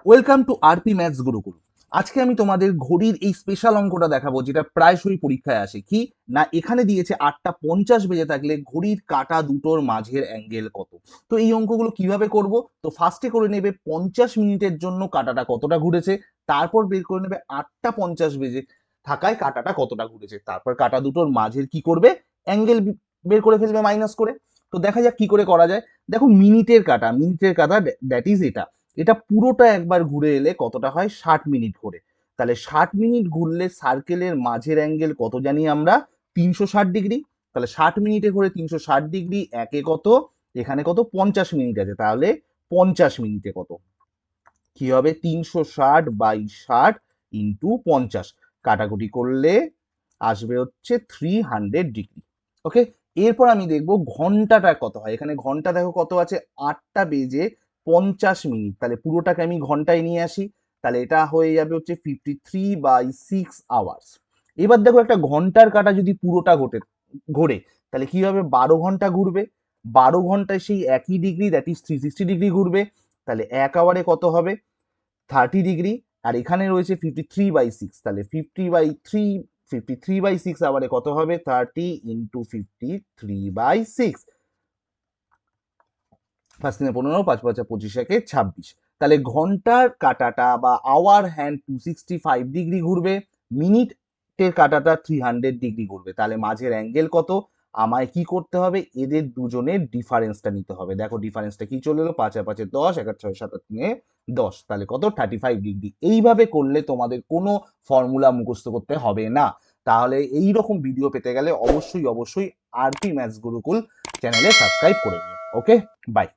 Welcome to RP maths Gurukul. আজকে আমি তোমাদের ঘড়ির এই স্পেশাল অঙ্কটা দেখাবো, যেটা প্রায়শই পরীক্ষায় আসে। কি না, এখানে দিয়েছে 8:50 বেজে থাকলে ঘড়ির কাঁটা দুটোর মাঝের অ্যাঙ্গেল কত। তো এই অঙ্কগুলো কিভাবে করব? তো ফার্স্টে করে নেবে 50 মিনিটের জন্য কাঁটাটা কতটা ঘুরেছে, তারপর বের করে নেবে 8:50 বেজে থাকায় কাঁটাটা কতটা ঘুরেছে, তারপর কাঁটা দুটোর মাঝের কি করবে, অ্যাঙ্গেল বের করে ফেলবে মাইনাস করে। তো দেখা যাক কি করে করা যায়। দেখো, মিনিটের কাঁটা দ্যাট ইজ এটা। এটা পুরোটা একবার ঘুরে এলে কতটা হয়, 60 মিনিট করে। তাহলে 60 মিনিট ঘুরলে সার্কেলের মাঝের অ্যাঙ্গেল কত জানি আমরা, 360 ডিগ্রি। তাহলে 60 মিনিটে ঘুরে 360 ডিগ্রি, একে কত, এখানে কত, 50 মিনিট আছে। তাহলে 50 মিনিটে কত কি হবে, 360/60 × 50, কাটাকুটি করলে আসবে হচ্ছে 300 ডিগ্রি। ওকে, এরপর আমি দেখবো ঘন্টাটা কত হয়। এখানে ঘন্টা দেখো কত আছে, 8:50 তাহলে পুরোটাকে আমি ঘন্টায় নিয়ে আসি। তাহলে এটা হয়ে যাবে হচ্ছে 53/6 আওয়ার্স। এবার দেখো, একটা ঘন্টার কাঁটা যদি পুরোটা ঘোরে, তাহলে কি হবে, 12 ঘন্টা ঘুরবে। 12 ঘন্টায় সেই একই ডিগ্রি, দ্যাট ইজ 360 ডিগ্রি ঘুরবে। তাহলে 1 আওয়ারে কত হবে, 30 ডিগ্রি। আর এখানে রয়েছে 53/6, তাহলে 53/6 আবারে কত হবে, 30 × 53/6। 5×3 = 15, 5×5 = 25, 26। তাহলে ঘন্টার কাঁটাটা বা আওয়ার হ্যান্ড 265 ডিগ্রি ঘুরবে, মিনিটের কাঁটাটা 300 ডিগ্রি ঘুরবে। তাহলে মাঝের অ্যাঙ্গেল কত, আমায় কি করতে হবে, এদের দুজনের ডিফারেন্সটা নিতে হবে। দেখো ডিফারেন্সটা কি চলে এলো, 5 আর 5 10, 1 আর 6 7 আর 3 10, তাহলে কত, 35 ডিগ্রি। এইভাবে করলে তোমাদের কোনো ফর্মুলা মুখস্থ করতে হবে না। তাহলে এই রকম ভিডিও পেতে গেলে অবশ্যই অবশ্যই আরপি ম্যাথস গুরুকুল চ্যানেলে সাবস্ক্রাইব করে নিও। ওকে, বাই।